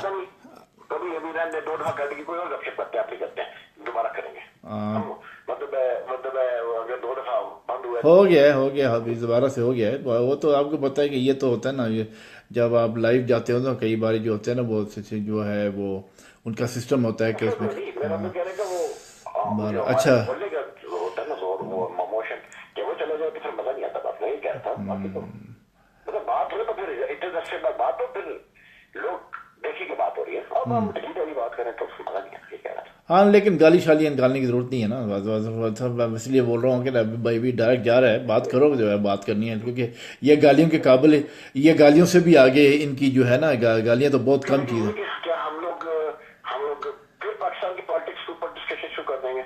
پتہ نہیں کبھی ابھی رہنے 2 دفعہ کر کے کوئی اور گپ شپ کرتے ہیں، آپ نہیں کرتے ہیں، دوبارہ کریں گے. مطلب اگر 2 دفعہ بند ہوا ہو گیا ابھی دوبارہ سے ہو گیا ہے. وہ تو آپ کو پتہ ہے کہ یہ تو ہوتا ہے نا، یہ جب آپ لائیو جاتے ہو تو کئی بار جو ہوتے ہیں نا وہ جو ہے وہ ان کا سسٹم ہوتا ہے کہ اس میں میرا تو کہنے کا وہ جو اچھا ہمارے بولنے کا ہوتا ہے نا زور، وہ موشن کہ وہ چلے جائے تو پھر مزہ نہیں آتا. بات نہیں کہہ رہا تھا، باقی تو مطلب بات ہو تو پھر اتنے عرصے بعد بات ہو، پھر لوگ دیکھیں کہ بات ہو رہی ہے. اب ہم ڈیلی والی بات کریں تو مزہ نہیں آتا. یہ کہہ رہا تھا. ہاں لیکن گالی شالیاں نکالنے کی ضرورت نہیں ہے نا، اس لیے بول رہا ہوں کہ بھائی بھی ڈائریکٹ جا رہا ہے، بات کرو جو ہے بات کرنی ہے، کیونکہ یہ گالیوں کے قابل ہے، یہ گالیوں سے بھی آگے ان کی جو ہے نا گالیاں تو بہت کم چیز ہے. کیا ہم لوگ پھر پاکستان کی پالیٹکس کے اوپر ڈسکشن شروع کر دیں گے؟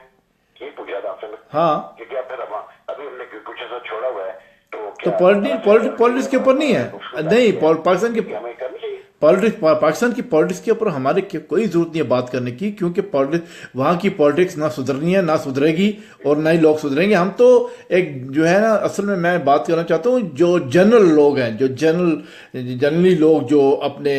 یہ پوچھا تھا آپ سے ہاں کہ کیا پھر ابھی ہم نے کچھ ایسا چھوڑا ہوا ہے تو تو کیا پالیٹکس کے اوپر نہیں ہے، نہیں پاکستان کے ہمیں کرنی چاہیے. پاکستان کی پالیٹکس کے اوپر ہمارے کوئی ضرورت نہیں ہے بات کرنے کی، کیونکہ وہاں کی پالیٹکس نہ سدھرنی ہے، نہ سدھرے گی، اور نہ ہی لوگ سدھریں گے. ہم تو ایک جو ہے نا اصل میں بات کرنا چاہتا ہوں جو جنرل لوگ ہیں، جو جنرلی لوگ جو اپنے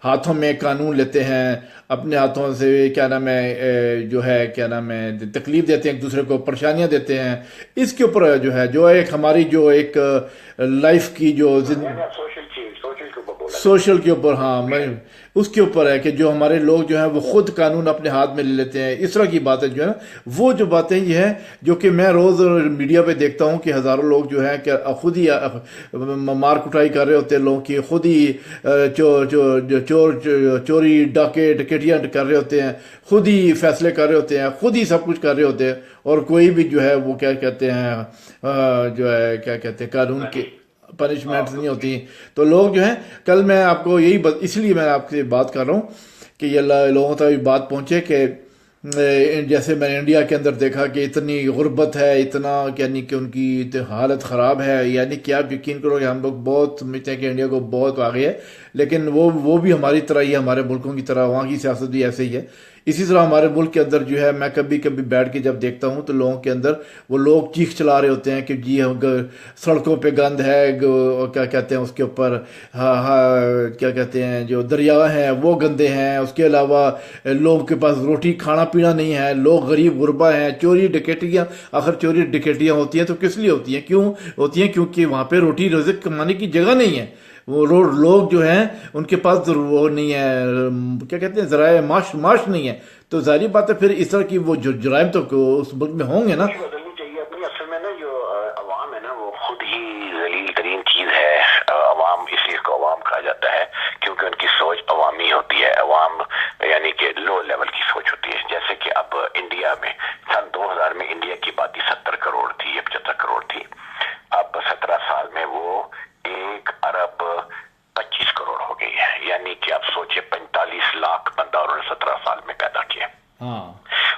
ہاتھوں میں قانون لیتے ہیں، اپنے ہاتھوں سے کیا نام ہے جو ہے کیا نام ہے تکلیف دیتے ہیں ایک دوسرے کو، پریشانیاں دیتے ہیں، اس کے اوپر جو ہے جو ایک ہماری جو ایک لائف کی جو سوشل کے اوپر، ہاں اس کے اوپر ہے کہ جو ہمارے لوگ جو ہیں وہ خود قانون اپنے ہاتھ میں لے لیتے ہیں. اس طرح کی باتیں جو ہے نا، وہ جو باتیں یہ ہیں جو کہ میں روز میڈیا پہ دیکھتا ہوں کہ ہزاروں لوگ جو ہیں کہ خود ہی مار کٹائی کر رہے ہوتے ہیں لوگوں کی، خود ہی چوری ڈکیٹیاں کر رہے ہوتے ہیں، خود ہی فیصلے کر رہے ہوتے ہیں، خود ہی سب کچھ کر رہے ہوتے ہیں، اور کوئی بھی جو ہے وہ کیا کہتے ہیں جو ہے کیا کہتے ہیں قانون کی پنشمنٹ نہیں ہوتی. تو لوگ جو ہیں کل میں آپ کو یہی اس لیے میں آپ سے بات کر رہا ہوں کہ یہ لوگوں تک بات پہنچے کہ جیسے میں نے انڈیا کے اندر دیکھا کہ اتنی غربت ہے، اتنا یعنی کہ ان کی حالت خراب ہے، یعنی کہ آپ یقین کرو کہ ہم لوگ بہت سمجھتے ہیں کہ انڈیا کو بہت آگے ہے، لیکن وہ بھی ہماری طرح ہی ہے، ہمارے ملکوں کی طرح، وہاں کی سیاست بھی ایسے ہی ہے. اسی طرح ہمارے ملک کے اندر جو ہے میں کبھی کبھی بیٹھ کے جب دیکھتا ہوں تو لوگوں کے اندر وہ لوگ چیخ چلا رہے ہوتے ہیں کہ جی سڑکوں پہ گند ہے، کیا کہتے ہیں اس کے اوپر کیا کہتے ہیں جو دریا ہیں وہ گندے ہیں، اس کے علاوہ لوگوں کے پاس روٹی کھانا پینا نہیں ہے، لوگ غریب غربا ہیں، چوری ڈکیٹیاں. آخر چوری ڈکیٹیاں ہوتی ہیں تو کس لیے ہوتی ہیں؟ کیوں ہوتی ہیں؟ کیونکہ وہاں پہ روٹی رزق کمانے کی جگہ نہیں ہے. وہ لوگ جو ہیں ان کے پاس وہ نہیں ہے، کیا کہتے ہیں ذرائع معاش نہیں ہے. تو ظاہری بات ہے پھر اس طرح کی وہ جو جرائم تو اس ملک میں ہوں گے نا. بدلنی چاہیے اپنی. اصل میں نا جو عوام ہے نا وہ خود ہی ذلیل ترین چیز ہے. عوام اس لیے کو عوام کہا جاتا ہے کیونکہ ان کی سوچ عوامی ہوتی ہے. عوام یعنی کہ لو لیول کی سوچ ہوتی ہے. جیسے کہ اب انڈیا میں سن 2000 میں انڈیا کی آبادی 70 کروڑ تھی یا 75 کروڑ تھی. اب 17 سال میں وہ 1 ارب 25 کروڑ ہو گئی ہے. یعنی کہ آپ سوچے 45 لاکھ بندہ انہوں نے 17 سال میں پیدا کیا.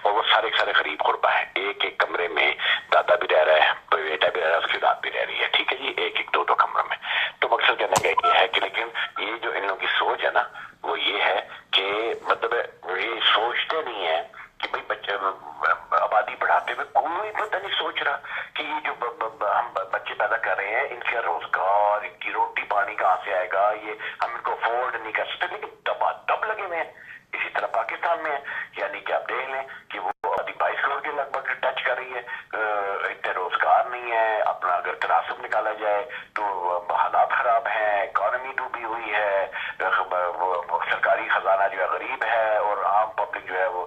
اور وہ سارے غریب غربا ہے. ایک کمرے میں دادا بھی رہ رہا ہے، بیٹا بھی رہ رہا ہے، اس کی اولاد بھی رہ رہی ہے. ٹھیک ہے جی، 1-2 کمروں میں. تو مقصد کہنے کا یہ ہے کہ لیکن یہ جو ان لوگوں کی سوچ ہے نا وہ یہ ہے کہ مطلب یہ سوچتے نہیں ہے کہ بھائی بچے آبادی بڑھاتے ہوئے کوئی پتہ نہیں سوچ رہا کہ یہ جو ہم بچے پیدا کر رہے ہیں ان کا روزگار، ان کی روٹی پانی کہاں سے آئے گا، یہ ہم ان کو افورڈ نہیں کر سکتے. لیکن دب لگے ہوئے ہیں. اسی طرح پاکستان میں ہے. یعنی کہ آپ دیکھ لیں کہ وہ آبادی 22 کروڑ کے لگ بھگ ٹچ کر رہی ہے. اتنے روزگار نہیں ہے. اپنا اگر تناسب نکالا جائے تو حالات خراب ہیں، اکانومی ڈوبی ہوئی ہے، سرکاری خزانہ جو ہے غریب ہے اور عام پبلک جو ہے وہ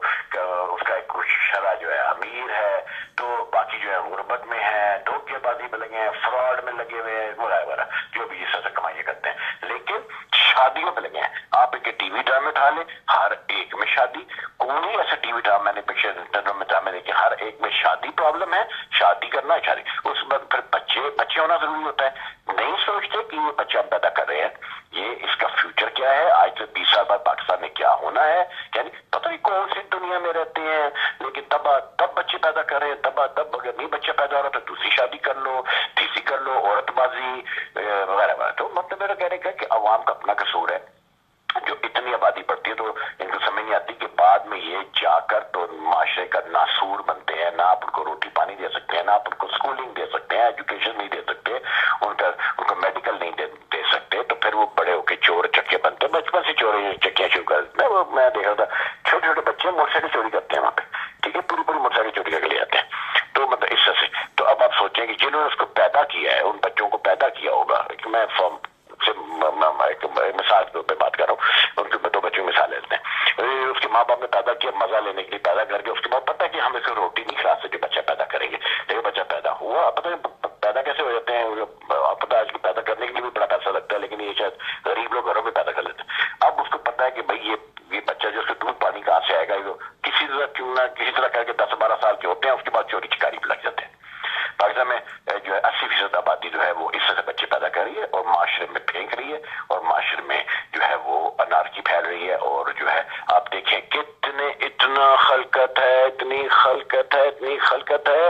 اس کا ایک شرح جو ہے امیر ہے. تو باقی جو ہے غربت میں ہے، دھوکے بازی میں لگے ہیں، فراڈ میں لگے ہوئے ہیں، وغیرہ جو بھی اس طرح سے کمائیاں کرتے ہیں. لیکن شادیوں پہ لگے ہیں. آپ ایک ٹی وی ڈرامے اٹھا لیں، ہر ایک میں شادی. کوئی ایسا ٹی وی ڈرامہ میں نے پکچر میں ڈرامے دیکھے ہر ایک میں شادی پرابلم ہے، شادی کرنا ہے شادی. اس بعد پھر بچے ہونا ضروری ہوتا ہے. نہیں سوچتے کہ یہ بچہ ہم پیدا کر رہے ہیں، یہ اس کا فیوچر کیا ہے، آج سے 20 سال بعد پاکستان میں کیا ہونا ہے. یعنی پتہ نہیں کون سی دنیا میں رہتے ہیں. لیکن تب بچے پیدا کر رہے ہیں. تب اگر نہیں بچہ پیدا ہو رہا تو دوسری شادی کر لو، تیسری کر لو، عورت بازی وغیرہ وغیرہ. تو مطلب میرا کہنے کا کہ عوام کا اپنا قصور ہے. جو اتنی آبادی بڑھتی ہے تو ان کو سمجھ نہیں آتی کہ بعد میں یہ جا کر تو معاشرے کا ناسور بنتے ہیں. نہ آپ ان کو روٹی پانی دے سکتے ہیں، نہ آپ ان کو اسکولنگ دے سکتے ہیں، ایجوکیشن نہیں دے سکتے، ان کو میڈیکل نہیں دے سکتے. تو پھر وہ بڑے ہو کے چور چکے بنتے ہیں. بچپن سے چور چکیاں شروع کر میں دیکھ رہا تھا چھوٹے چھوٹے بچے موٹر سائیکل چوری کرتے ہیں وہاں پہ, ٹھیک ہے, پوری پوری موٹر سائیکل چوری کر کے لے جاتے ہیں. تو مطلب اس سے تو اب آپ سوچیں کہ جنہوں نے اس کو پیدا کیا ہے, ان بچوں کو پیدا کیا ہوگا, میں مثال پہ بات کر رہا ہوں, ان کے 2 بچوں کی مثال لیتے ہیں, اس کے ماں باپ نے پیدا کیا مزہ لینے کے لیے پیدا کر کے, اس کے بعد پتہ ہے کہ ہم اسے روٹی نہیں کھلا سکتے, بچہ پیدا کریں گے, لیکن بچہ پیدا ہوا, پتہ ہے پیدا کیسے ہو جاتے ہیں, پتہ ہے آج پیدا کرنے کے لیے بھی بڑا پیسہ لگتا ہے, لیکن یہ شاید غریب لوگ گھروں میں پیدا کر لیتے ہیں. اب اس کو پتہ ہے کہ بھائی یہ بچہ جو اس کے دودھ پانی کہاں سے آئے گا, کسی طرح کیوں نہ کسی طرح کر کے 10-12 سال کے ہوتے ہیں, اس کے بعد چوری چکاری پہ لگ جاتے ہیں. پاکستان میں جو ہے 80% آبادی جو ہے وہ اس طرح سے بچے پیدا کر رہی ہے اور معاشرے میں پھینک رہی ہے, اور معاشرے میں جو ہے وہ انارکی پھیل رہی ہے. اور جو ہے آپ دیکھیں اتنا خلقت ہے, اتنی خلقت ہے,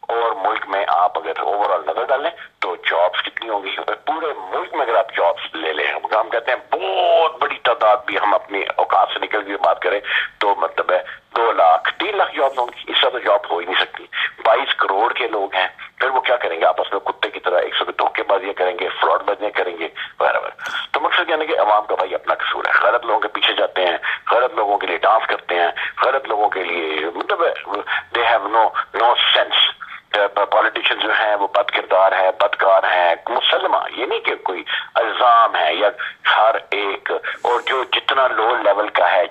اور ملک میں آپ اگر اوور آل نظر ڈالیں تو جابس کتنی ہوں گی پورے ملک میں. اگر آپ جابس لے لیں, ہم کہتے ہیں بہت بڑی تعداد بھی, ہم اپنی اوقات سے نکل کے بات کریں تو مطلب ہے 2 لاکھ 3 لاکھ جاب ہوں گی, اس طرح تو جاب ہو ہی نہیں سکتی. 22 کروڑ کے لوگ ہیں, پھر وہ کیا کریں گے آپس میں کتے کی طرح ایک سو دھوکے بازیاں کریں گے, فراڈ بازیاں کریں گے وغیرہ وغیرہ. تو مقصد یعنی کہ عوام کا بھائی اپنا قصور ہے, غلط لوگوں کے پیچھے جاتے ہیں, غلط لوگوں کے لیے ڈانس کرتے ہیں, غلط لوگوں کے لیے مطلب they have no sense. Politician جو ہیں وہ بد کردار ہے, بدکار ہیں, مسلمہ, یہ نہیں کہ کوئی الزام ہے یا ہر ایک, اور جو جتنا لو لیول کا ہے,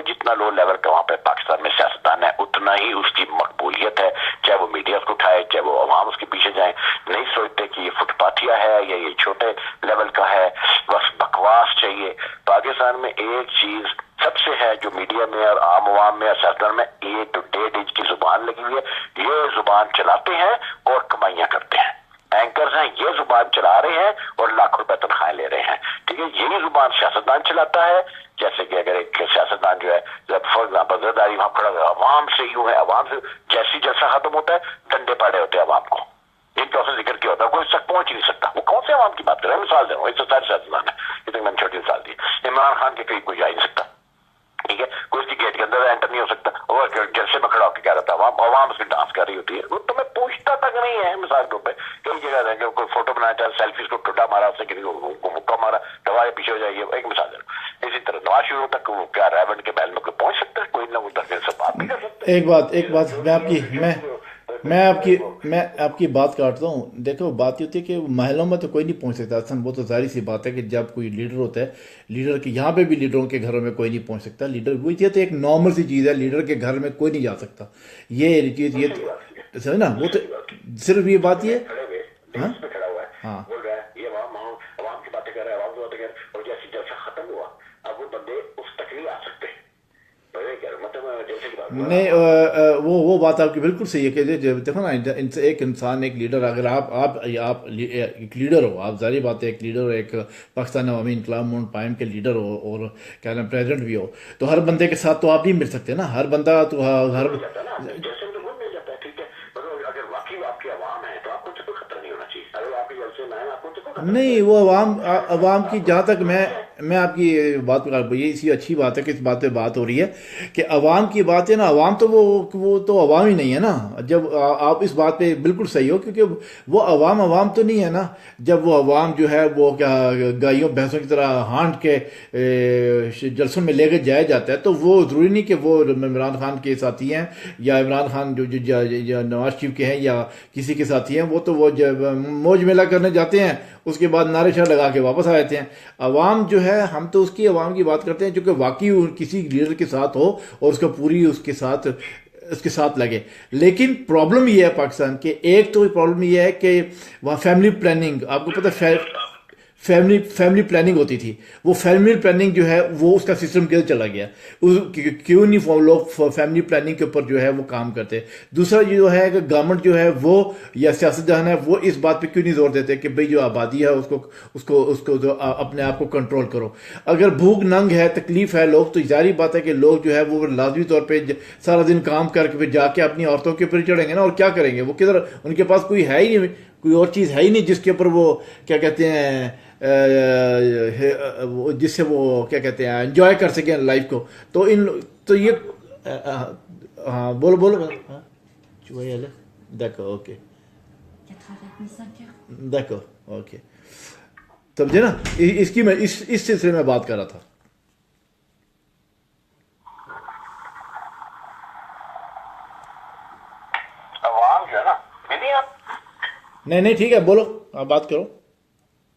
جتنا لو لیول کا وہاں پہ پاکستان میں سیاستدان ہے, اتنا ہی اس کی مقبولیت ہے, چاہے وہ میڈیا اس کو اٹھائے, چاہے وہ عوام اس کے پیچھے جائیں. نہیں سوچتے کہ یہ فٹ پاتھیا ہے یا یہ چھوٹے لیول کا ہے, بس بکواس چاہیے. پاکستان میں ایک چیز سب سے ہے جو میڈیا میں اور عام عوام میں اور سیاستدان میں, 8 to 8 انچ کی زبان لگی ہوئی ہے. یہ زبان چلاتے ہیں اور کمائیاں کرتے ہیں, اینکرز ہیں, یہ زبان چلا رہے ہیں اور لاکھوں روپے تنخواہیں لے رہے ہیں, ٹھیک ہے. یہی زبان سیاستدان چلاتا ہے. جیسے کہ اگر ایک سیاستدان جو ہے فار ایگزامپل زرداری وہاں کھڑا ہوا, عوام سے یوں ہے, عوام سے جیسی جلسہ ختم ہوتا ہے ڈنڈے پاڑے ہوتے ہیں عوام کو, جن کا اسے ذکر کیا ہوتا ہے, کوئی تک پہنچ ہی نہیں سکتا. وہ کون سے عوام کی بات کر رہے ہیں, مثال دے رہا ہوں, ایک سارے سیاستدان ہے, یہ تک میں نے چھوٹی مثال دی. عمران خان کے قریب کوئی جا ہی نہیں سکتا, ٹھیک ہے, کوئی اس کی گیٹ کے اندر انٹر نہیں ہو سکتا, اور جلسے میں کھڑا ہو کے کیا رہتا ہے, عوام اس کی ڈانس کر رہی ہوتی ہے, وہ تمہیں پوچھتا تک نہیں ہے. مثال کے اوپر کئی جگہ رہیں گے, کوئی فوٹو بنایا چاہے سیلفیز کو ٹوٹا مارا, اس نے کسی کو مکہ مارا, دوائیں پیچھے ہو جائے گی. ایک مثال ہے. اسی طرح نواز شریف تک وہ کیا ریونڈ کے محل میں کوئی پہنچ سکتا ہے, کوئی نہ ادھر سے بات نہیں کر سکتا. ایک بات میں آپ کی بات کاٹتا ہوں. دیکھو بات یہ ہوتی ہے کہ محلوں میں تو کوئی نہیں پہنچ سکتا, اصل وہ تو ظاہر سی بات ہے کہ جب کوئی لیڈر ہوتا ہے, لیڈر کے یہاں پہ بھی لیڈروں کے گھروں میں کوئی نہیں پہنچ سکتا. لیڈر وہ یہ تو ایک نارمل سی چیز ہے, لیڈر کے گھر میں کوئی نہیں جا سکتا. یہ چیز یہ سمجھ نا, وہ تو صرف یہ بات یہ ہے. ہاں عوام کی باتیں کر رہے ہیں, عوام کی باتیں کر رہے ہیں, اور جیسے جلسہ ختم ہوا اب وہ بندے اس تک نہیں آ سکتے. نہیں وہ بات آپ کی بالکل صحیح ہے کہ دیکھو نا, ایک انسان, ایک لیڈر, اگر آپ ایک لیڈر ہو, آپ ظاہری بات ہے ایک لیڈر ہو, ایک پاکستان عوامی انقلاب موومنٹ پائم کے لیڈر ہو اور کیا نام پریزیڈنٹ بھی ہو, تو ہر بندے کے ساتھ تو آپ نہیں مل سکتے نا. ہر بندہ تو ہر نہیں, وہ عوام کی, جہاں تک میں آپ کی بات یہ اسی اچھی بات ہے کہ اس بات پہ بات ہو رہی ہے کہ عوام کی بات ہے نا. عوام تو وہ تو عوام ہی نہیں ہے نا. جب آپ اس بات پہ بالکل صحیح ہو, کیونکہ وہ عوام تو نہیں ہے نا. جب وہ عوام جو ہے وہ کیا گائیوں بھینسوں کی طرح ہانٹ کے جلسوں میں لے کے جایا جاتا ہے, تو وہ ضروری نہیں کہ وہ عمران خان کے ساتھی ہیں یا عمران خان جو نواز شریف کے ہیں یا کسی کے ساتھی ہیں, وہ تو وہ جب موج میلہ کرنے جاتے ہیں اس کے بعد نعرے شعر لگا کے واپس آ جاتے ہیں. عوام جو ہے, ہم تو اس کی عوام کی بات کرتے ہیں جو کہ واقعی کسی لیڈر کے ساتھ ہو اور اس کا پوری اس کے ساتھ لگے. لیکن پرابلم یہ ہے پاکستان کے, ایک تو پرابلم یہ ہے کہ وہاں فیملی پلاننگ, آپ کو پتہ ہے فیملی پلاننگ ہوتی تھی, وہ فیملی پلاننگ جو ہے وہ اس کا سسٹم کدھر چلا گیا, کیوں نہیں لوگ فیملی پلاننگ کے اوپر جو ہے وہ کام کرتے. دوسرا جو ہے کہ گورنمنٹ جو ہے وہ یا سیاستدان ہے وہ اس بات پہ کیوں نہیں زور دیتے کہ بھئی جو آبادی ہے اس کو جو اپنے آپ کو کنٹرول کرو. اگر بھوک ننگ ہے, تکلیف ہے لوگ, تو ظاہری بات ہے کہ لوگ جو ہے وہ لازمی طور پہ سارا دن کام کر کے پھر جا کے اپنی عورتوں کے اوپر چڑھیں گے نا, اور کیا کریں گے وہ, کدھر, ان کے پاس کوئی ہے ہی نہیں, کوئی اور چیز ہے ہی نہیں جس کے اوپر وہ کیا کہتے ہیں جس سے وہ کیا کہتے ہیں انجوائے کر سکیں لائف کو. تو یہ ہاں بولو دیکھو اوکے دیکھو اوکے سمجھے نا, اس کی میں اس سلسلے میں بات کر رہا تھا. نہیں ٹھیک ہے، بولو، آپ بات کرو.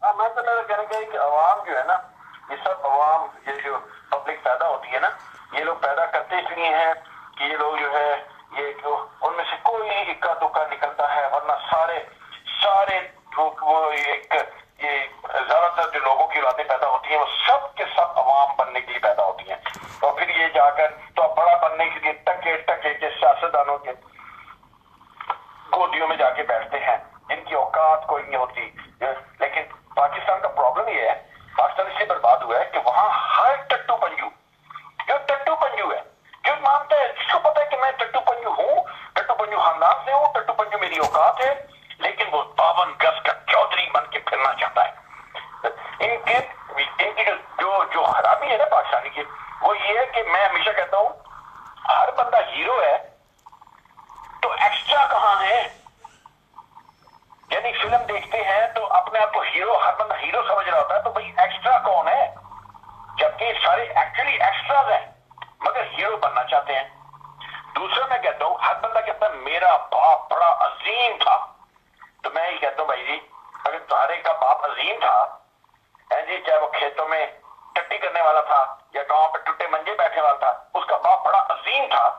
ہاں میں تو میرا کہنے کا ہے کہ عوام جو ہے نا، یہ سب عوام، یہ جو پبلک پیدا ہوتی ہے نا، یہ لوگ پیدا کرتے اس لیے ہیں کہ یہ لوگ جو ہے، یہ جو ان میں سے کوئی اکا دکا نکلتا ہے، ورنہ سارے وہ ایک یہ زیادہ تر جو لوگوں کی اولادیں پیدا ہوتی ہیں وہ سب کے سب عوام بننے کے لیے پیدا ہوتی ہیں، اور پھر یہ جا کر تو بڑا بننے کے لیے ٹکے کے سیاستدانوں کے گودیوں میں جا کے بیٹھتے ہیں، جن کی اوقات کوئی نہیں ہوتی. لیکن پاکستان کا پرابلم یہ ہے، پاکستان اس لیے برباد ہوا ہے کہ وہاں ہر ٹٹو پنجو ہے، جو مانتا ہے، جس کو پتا ہے کہ میں ٹٹو پنجو ہوں، ٹٹو پنجو خاندان سے ہوں، ٹٹو پنجو میری اوقات ہے، لیکن وہ 52 گز کا چودھری بن کے پھرنا چاہتا ہے. ان کی جو خرابی ہے نا پاکستانی کی، وہ یہ ہے کہ میں ہمیشہ کہتا ہوں ہر بندہ ہیرو ہے تو ایکسٹرا کہاں ہے؟ یعنی فلم دیکھتے ہیں تو اپنے آپ کو ہیرو، ہر بندہ ہیرو سمجھ رہا ہوتا ہے، تو بھائی ایکسٹرا کون ہے؟ جبکہ سارے ایکچولی ایکسٹراز ہیں مگر ہیرو بننا چاہتے ہیں. دوسرا میں کہتا ہوں ہر بندہ کہتا ہے میرا باپ بڑا عظیم تھا، تو میں یہ کہتا ہوں بھائی جی اگر تمہارے کا باپ عظیم تھا، جی چاہے وہ کھیتوں میں ٹٹی کرنے والا تھا یا گاؤں پہ ٹوٹے منجے بیٹھنے والا تھا، اس کا باپ بڑا عظیم تھا،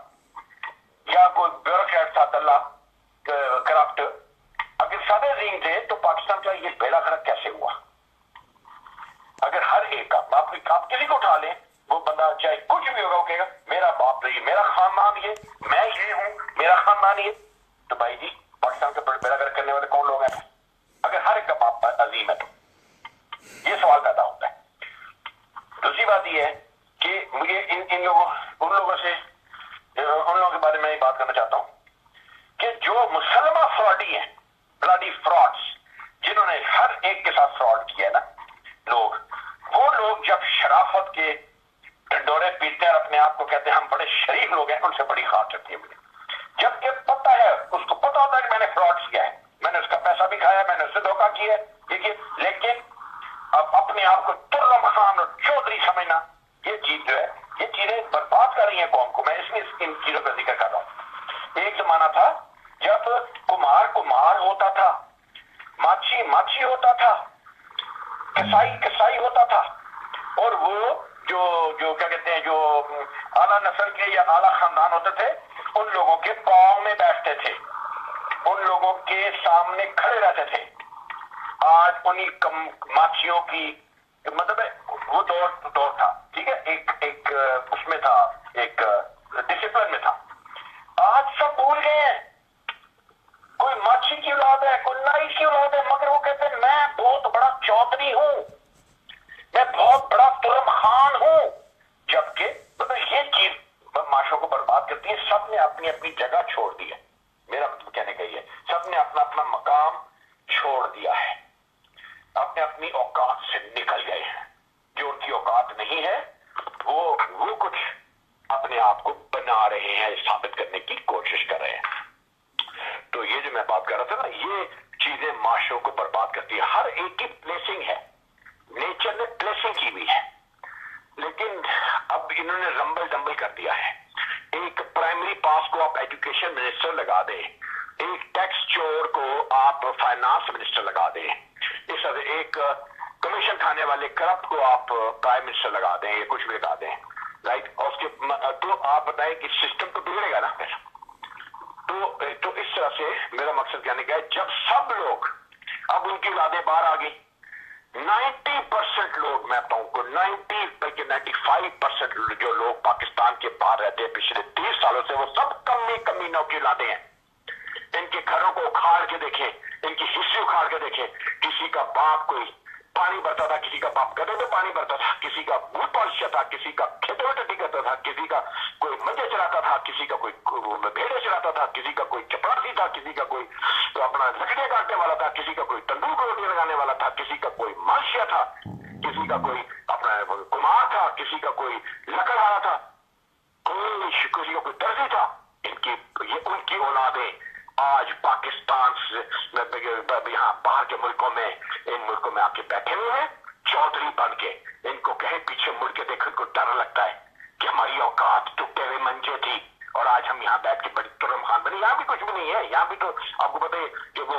یا کوئی بیوروکریٹ تھا دلہ کرپٹ، اگر سب عظیم تھے تو پاکستان کا یہ بیڑا غرق کیسے ہوا؟ اگر ہر ایک کا آپ کسی کو اٹھا لیں، وہ بندہ چاہے کچھ بھی ہوگا وہ کہے گا میرا باپ یہ، میرا خاندان یہ، میں یہ ہوں، میرا خاندان یہ. تو بھائی جی پاکستان کا بیڑا غرق کرنے والے کون لوگ ہیں اگر ہر ایک کا باپ عظیم ہے؟ تو یہ سوال پیدا ہوتا ہے. دوسری بات یہ ہے کہ مجھے ان لوگوں کے بارے میں بات کرنا چاہتا ہوں کہ جو مسلمہ فراڈی ہیں، بلڈی فراڈس، جنہوں نے ہر ایک کے ساتھ فراڈ کیا ہے نا، وہ لوگ جب شرافت کے ڈنڈورے پیٹتے ہیں اور اپنے آپ کو کہتے ہیں ہم بڑے شریف لوگ ہیں، ان سے بڑی خاطر چڑھتی ہے مجھے. جبکہ پتہ ہے، اس کو پتہ ہوتا ہے کہ میں نے فراڈ کیا ہے، میں نے اس کا پیسہ بھی کھایا، میں نے اس سے دھوکہ کیا ہے، ٹھیک ہے، لیکن اب اپنے آپ کو ترم خان اور چودھری سمجھنا، یہ چیز جو ہے، یہ چیزیں برباد کر رہی ہیں قوم کو. میں اس لیے ان چیزوں کا ذکر کر رہا ہوں. ایک زمانہ تھا جب کمار ہوتا تھا، ماچھی ہوتا تھا، کسائی ہوتا تھا، اور وہ جو کیا کہتے ہیں، جو اعلیٰ نسل کے یا اعلیٰ خاندان ہوتے تھے، ان لوگوں کے پاؤں میں بیٹھتے تھے، ان لوگوں کے سامنے کھڑے رہتے تھے. آج انہی ماچھیوں کی مطلب ہے وہ دور تھا، ٹھیک ہے، ایک اس میں تھا، ایک ڈسپلن میں تھا. آج سب بھول گئے ہیں، کوئی ماچھی کی اولاد ہے، کوئی نائی کی اولاد ہے، مگر وہ کہتے ہیں میں بہت بڑا چودھری ہوں، میں بہت بڑا ترم خان ہوں. جبکہ مطلب یہ چیز معاشروں کو برباد کرتی ہے. سب نے اپنی اپنی جگہ چھوڑ دی ہے، میرا مطلب کہنے کا یہ ہے، سب نے اپنا اپنا مقام چھوڑ دیا ہے، اپنے اپنی اوقات سے نکل گئے ہیں. جو ان کی اوقات نہیں ہے وہ کچھ اپنے آپ کو بنا رہے ہیں، ثابت کرنے کی کوشش کر رہے ہیں. تو یہ جو میں بات کر رہا تھا نا، یہ چیزیں معاشروں کو برباد کرتی ہے. ہر ایک کی پلیسنگ ہے، نیچر نے پلیسنگ کی ہوئی ہے، لیکن اب انہوں نے رمبل ڈمبل کر دیا ہے. ایک پرائمری پاس کو آپ ایجوکیشن منسٹر لگا دیں، ایک ٹیکس چور کو آپ فائنانس منسٹر لگا دیں، اس طرح ایک کمیشن کھانے والے کرپٹ کو آپ پرائم منسٹر لگا دیں یا کچھ بھی لگا دیں، رائٹ. اور اس کے تو آپ بتائیں کہ سسٹم تو بگڑے گا نا پھر. تو اس طرح سے میرا مقصد کہنے کا ہے، جب سب لوگ اب ان کی اولادیں باہر آ گئی، 90% لوگ، میں بتاؤں کو 90 بلکہ 95% جو لوگ پاکستان کے باہر رہتے ہیں پچھلے 30 سالوں سے، وہ سب کمینوں کی اولادیں ہیں. ان کے گھروں کو اکھاڑ کے دیکھیں، ان کی ہسٹری اکھاڑ کے دیکھیں. کسی کا باپ کوئی پانی بھرتا تھا، کسی کا باپ گدھے میں پانی بھرتا تھا، کسی کا بوٹ پالشر تھا، کسی کا کھیتوں میں ٹٹی کرتا تھا، کسی کا کوئی منجے چلاتا تھا، کسی کا کوئی بھیڑے چلاتا تھا، کسی کا کوئی چپراسی تھا، کسی کا کوئی اپنا لکڑیاں کاٹنے والا تھا، کسی کا کوئی تندور کو روٹی لگانے والا تھا، کسی کا کوئی ماشیا تھا، کسی کا کوئی اپنا کمار تھا، کسی کا کوئی لکڑ والا تھا، کسی کا کوئی درزی تھا. ان کی اولادیں آج پاکستان سے یہاں باہر کے ملکوں میں، ان ملکوں میں آ کے بیٹھے ہوئے ہیں چودھری بن کے. ان کو کہیں پیچھے مڑ کے دیکھ ان کو ڈر لگتا ہے کہ ہماری اوقات ٹوٹے ہوئے منجے تھی اور آج ہم یہاں بیٹھ کے بڑی ترم خان بنے. یہاں بھی کچھ بھی نہیں ہے، یہاں بھی تو آپ کو پتہ ہے کہ وہ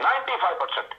95%,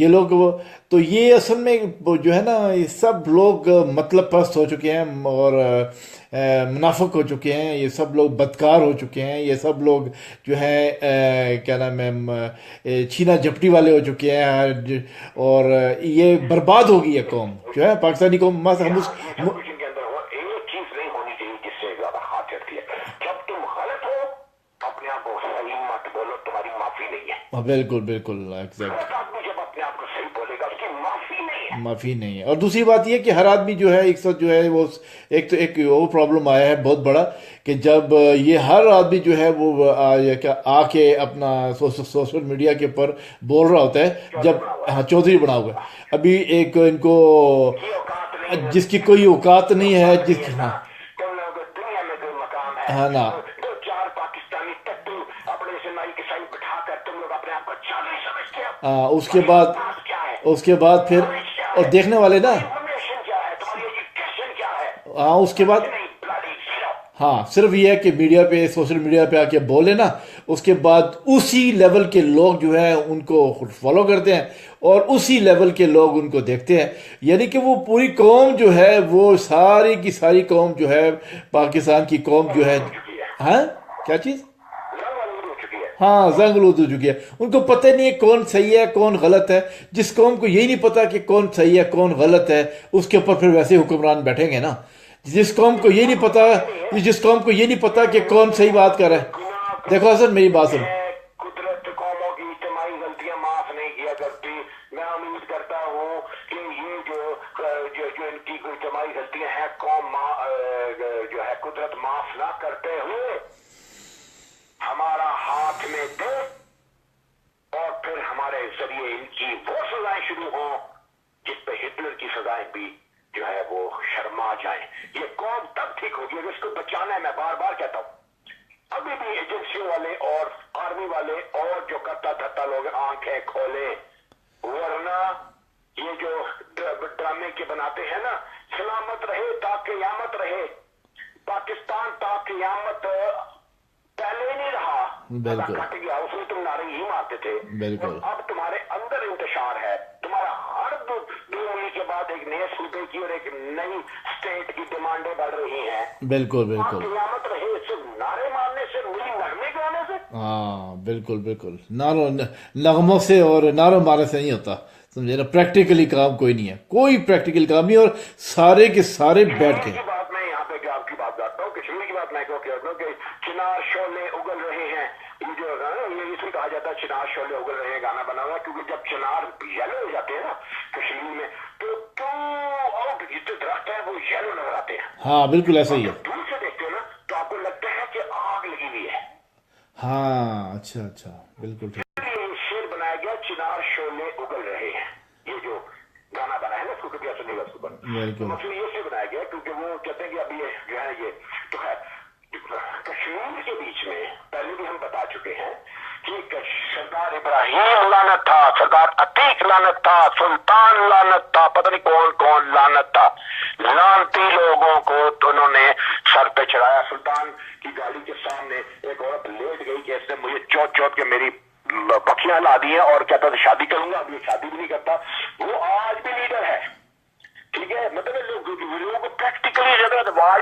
یہ لوگ تو یہ اصل میں جو ہے نا یہ سب لوگ مطلب پرست ہو چکے ہیں اور منافق ہو چکے ہیں، یہ سب لوگ بدکار ہو چکے ہیں، یہ سب لوگ جو ہے کیا نام ہے چھینا جھپٹی والے ہو چکے ہیں، اور یہ برباد ہوگی یہ قوم جو ہے پاکستانی قوم۔ بالکل بالکل ایگزیکٹ، جب اپنے آپ کو صحیح بولے گا اس کی معافی نہیں ہے، معافی نہیں ہے۔ اور دوسری بات یہ کہ ہر آدمی جو ہے ایک ساتھ جو ہے وہ ایک تو ایک وہ پرابلم آیا ہے بہت بڑا کہ جب یہ ہر آدمی جو ہے وہ آ کے اپنا سوشل میڈیا کے اوپر بول رہا ہوتا ہے، جب ہاں چودھری بنا ہوا ہے، ابھی ایک ان کو جس کی کوئی اوقات نہیں ہے، جس کی ہاں دنیا میں کوئی مقام ہے، ہاں نا، دو چار پاکستانی ٹٹو اپنے سے نائی کے سائن بٹھا کر تم لوگ اپنے آپ کو اچھا نہیں سمجھتے ہو، اس کے بعد پھر اور دیکھنے والے نا، انفارمیشن کیا ہے، تمہاری ایجوکیشن کیا ہے، ہاں اس کے بعد نہیں بلادی زیرو۔ ہاں صرف یہ ہے کہ میڈیا پہ سوشل میڈیا پہ آ کے بولے نا، اس کے بعد اسی لیول کے لوگ جو ہے ان کو فالو کرتے ہیں اور اسی لیول کے لوگ ان کو دیکھتے ہیں، یعنی کہ وہ پوری قوم جو ہے وہ ساری کی ساری قوم جو ہے پاکستان کی قوم جو ہے، ہاں کیا چیز، ہاں زنگ آلود ہو چکی ہے، ان کو پتہ نہیں ہے کون صحیح ہے کون غلط ہے۔ جس قوم کو یہی نہیں پتا کہ کون صحیح ہے کون غلط ہے، اس کے اوپر پھر ویسے حکمران بیٹھیں گے نا۔ جس قوم کو یہ نہیں پتا کہ کون صحیح بات کر رہا ہے، دیکھو حسن میری بات سنو، قدرت قوموں کی اجتماعی غلطیاں معاف نہیں کیا کرتی۔ میں امید کرتا ہوں کہ یہ جو ان کی کوئی اجتماعی غلطیاں ہیں قوم جو ہے قدرت معاف نہ کرتے ہوئے ہمارا ہاتھ میں دے اور پھر ہمارے ذریعے ان کی وہ سزائیں شروع ہوں جس پہ ہٹلر کی سزائیں بھی جو ہے وہ شرما جائیں۔ یہ قوم تب ٹھیک ہوگی اگر اس کو بچانا ہے۔ میں بار بار کہتا ہوں ابھی بھی ایجنسیوں والے اور آرمی والے اور جو کرتا دھتا لوگ آنکھیں کھولے، ورنہ یہ جو ڈرامے کے بناتے ہیں نا، سلامت رہے تا قیامت رہے، پاکستان تا قیامت پہلے نہیں رہا، بالکل کٹ گیا، اس میں تم نعرے ہی مارتے تھے، بالکل اب تمہارے اندر انتشار ہے، تمہارا ہر دو انگلی کے بعد ایک نئے صوبے کی اور ایک نئی اسٹیٹ کی ڈیمانڈیں بڑھ رہی ہیں۔ بالکل بالکل قیامت رہے صرف نعرے مارنے سے، ملی نغمے گانے سے، ہاں بالکل بالکل، نغموں سے اور نعروں مارنے سے نہیں ہوتا، سمجھے نا، پریکٹیکلی کام کوئی نہیں ہے، کوئی پریکٹیکل کام نہیں، اور سارے کے سارے بیٹھ کے بات میں یہاں پہ آپ کی بات کرتا ہوں، کشمیر کی بات میں کہتا ہوں کہ چنار شعلے اگل رہے ہیں، یہ جو ہے یہ اس میں کہا جاتا ہے چنار شعلے اگل رہے ہیں، گانا بنا ہوا، کیونکہ جب چنار یلو ہو جاتے ہیں نا کشمیر میں تو آؤٹ جتنے درخت ہیں وہ یلو نظر آتے ہیں۔ ہاں بالکل ایسا ہی ہے، دور سے دیکھتے ہو نا تو آپ کو لگتا ہے کہ آگ لگی ہوئی ہے۔ ہاں اچھا اچھا بالکل ٹھیک، یہ شعر بنایا گیا چنار شعلے اگل رہے ہیں، یہ جو گانا بنا ہے نا اس کو کبھی ایسا نہیں لگا اس کے اوپر، بالکل مطلب یہ سے بنایا گیا کیونکہ وہ کہتے ہیں کہ ابھی یہ جو ہے یہ تو ہے کشمیر کے بیچ میں پہلے بھی ہم بتا چکے ہیں کہ سردار ابراہیم لعنت تھا، سردار عتیق لعنت تھا، سلطان لعنت تھا، پتہ نہیں کون کون لعنت تھا، لعنتی لوگوں کو انہوں نے سر پہ چڑھایا۔ سلطان کی گاڑی کے سامنے ایک عورت لیٹ گئی کہ اس نے مجھے چوت چوت کے میری پکھیاں لا دی ہیں اور کہتا تھا شادی کروں گا، اب یہ شادی بھی نہیں کرتا، وہ آج بھی لیڈر ہے، ٹھیک ہے، مطلب لوگ پریکٹیکلی آج